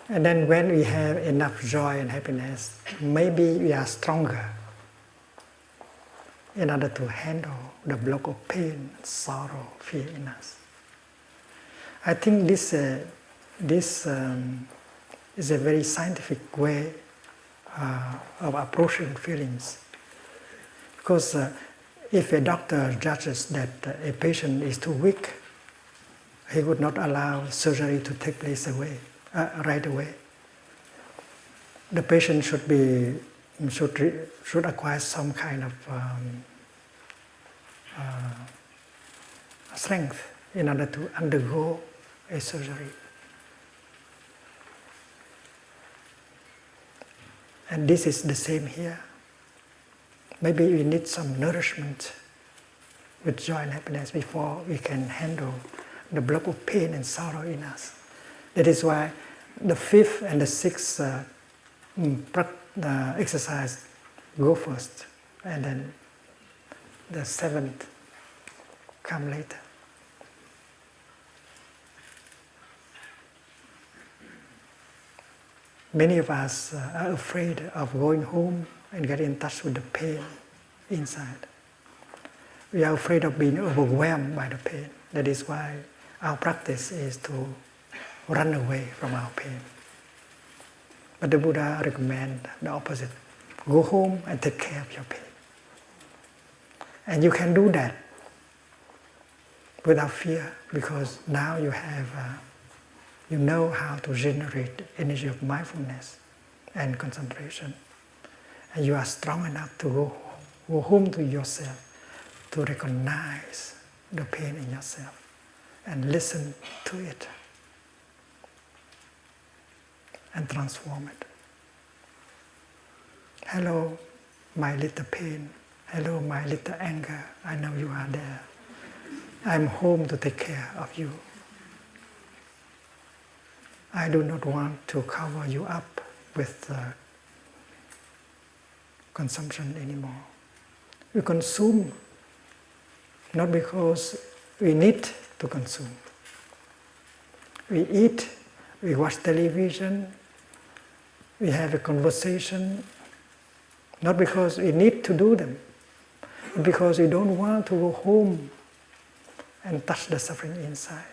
And then when we have enough joy and happiness, maybe we are stronger in order to handle the block of pain, sorrow, fear in us. I think this is a very scientific way of approaching feelings. Because if a doctor judges that a patient is too weak, he would not allow surgery to take place right away. The patient should acquire some kind of strength in order to undergo a surgery. And this is the same here. Maybe we need some nourishment with joy and happiness before we can handle the block of pain and sorrow in us. That is why the fifth and the sixth exercise go first, and then the seventh come later. Many of us are afraid of going home and getting in touch with the pain inside. We are afraid of being overwhelmed by the pain. That is why our practice is to run away from our pain. But the Buddha recommends the opposite. Go home and take care of your pain. And you can do that without fear, because now you have, you know how to generate energy of mindfulness and concentration. And you are strong enough to go home to yourself, to recognize the pain in yourself and listen to it and transform it. Hello, my little pain. Hello, my little anger. I know you are there. I'm home to take care of you. I do not want to cover you up with consumption anymore. We consume not because we need to consume. We eat, we watch television, we have a conversation, not because we need to do them, but because we don't want to go home and touch the suffering inside.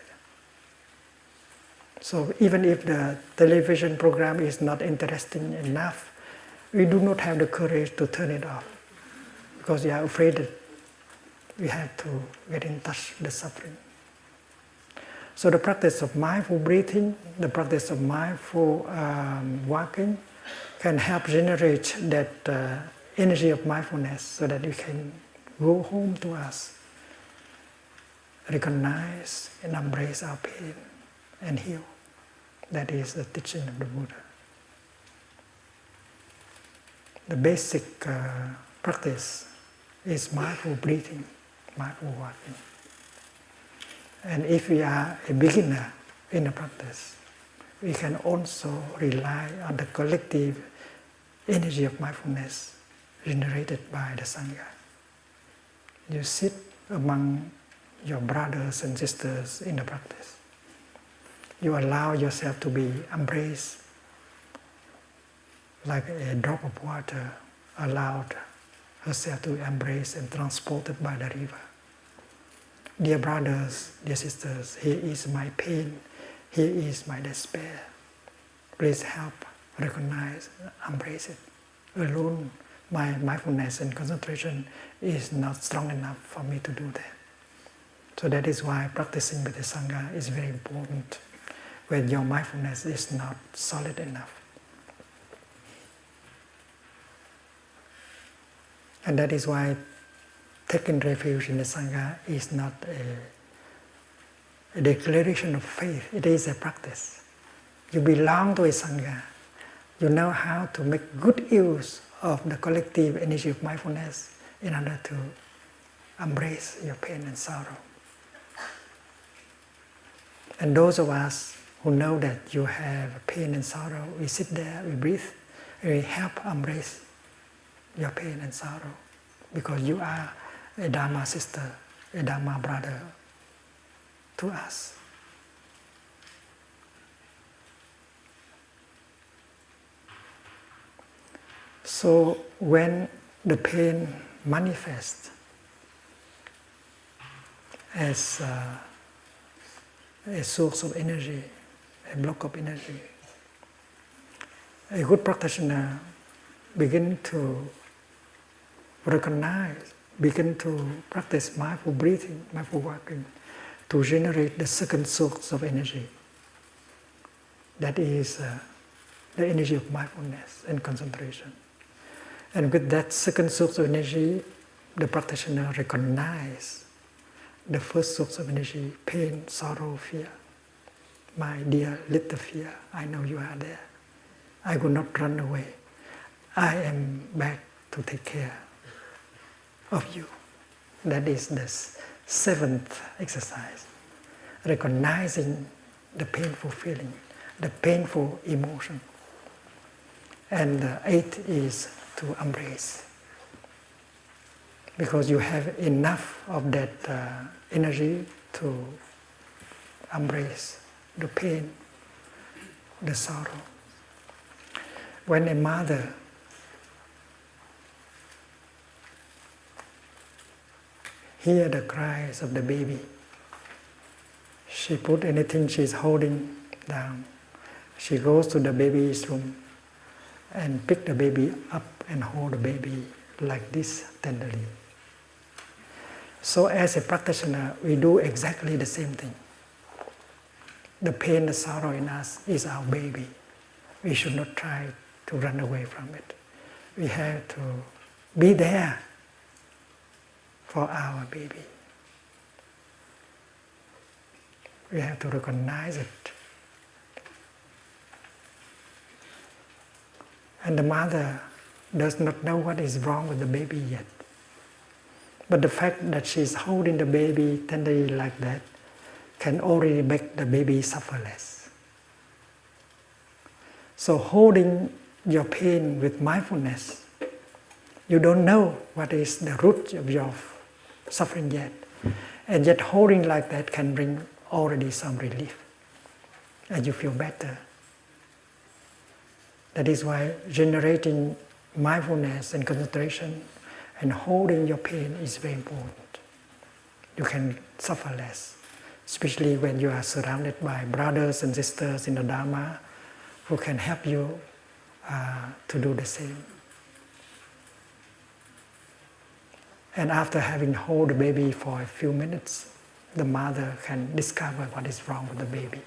So even if the television program is not interesting enough, we do not have the courage to turn it off, because we are afraid that we have to get in touch with the suffering. So the practice of mindful breathing, the practice of mindful walking can help generate that energy of mindfulness so that we can go home to us, recognize and embrace our pain and heal. That is the teaching of the Buddha. The basic practice is mindful breathing, mindful walking. And if we are a beginner in the practice, we can also rely on the collective energy of mindfulness generated by the Sangha. You sit among your brothers and sisters in the practice. You allow yourself to be embraced like a drop of water allowed herself to be embraced and transported by the river. Dear brothers, dear sisters, here is my pain, here is my despair. Please help, recognize, embrace it. Alone, my mindfulness and concentration is not strong enough for me to do that. So that is why practicing with the Sangha is very important when your mindfulness is not solid enough. And that is why taking refuge in the Sangha is not a declaration of faith, it is a practice. You belong to a Sangha. You know how to make good use of the collective energy of mindfulness in order to embrace your pain and sorrow. And those of us who know that you have pain and sorrow, we sit there, we breathe, and we help embrace your pain and sorrow, because you are a Dharma sister, a Dharma brother to us. So when the pain manifests as a source of energy, a block of energy, a good practitioner begin to recognize, begin to practice mindful breathing, mindful walking, to generate the second source of energy. That is the energy of mindfulness and concentration. And with that second source of energy, the practitioner recognizes the first source of energy, pain, sorrow, fear. My dear little fear, I know you are there. I will not run away. I am back to take care of you. That is the seventh exercise. Recognizing the painful feeling, the painful emotion. And the eighth is to embrace. Because you have enough of that energy to embrace the pain, the sorrow. When a mother hears the cries of the baby, she puts anything she's holding down. She goes to the baby's room and pick the baby up and hold the baby like this tenderly. So as a practitioner, we do exactly the same thing. The pain, the sorrow in us is our baby. We should not try to run away from it. We have to be there for our baby. We have to recognize it. And the mother does not know what is wrong with the baby yet. But the fact that she's holding the baby tenderly like that can already make the baby suffer less. So holding your pain with mindfulness, you don't know what is the root of your suffering yet. And yet holding like that can bring already some relief. And you feel better. That is why generating mindfulness and concentration and holding your pain is very important. You can suffer less, especially when you are surrounded by brothers and sisters in the Dharma who can help you to do the same. And after having held the baby for a few minutes, the mother can discover what is wrong with the baby.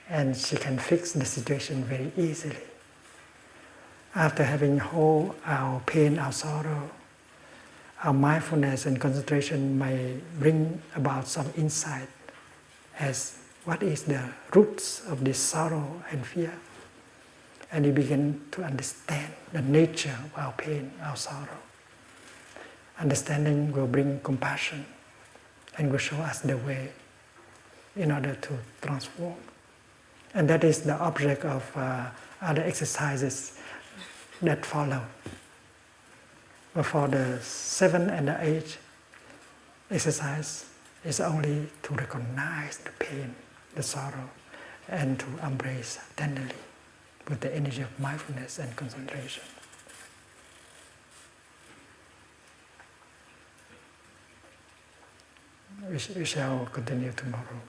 And she can fix the situation very easily. After having held our pain, our sorrow, our mindfulness and concentration may bring about some insight as what is the roots of this sorrow and fear. And you begin to understand the nature of our pain, our sorrow. Understanding will bring compassion and will show us the way in order to transform. And that is the object of other exercises that follow. But for the 7th and the 8th exercise, is only to recognize the pain, the sorrow, and to embrace tenderly with the energy of mindfulness and concentration. We shall continue tomorrow.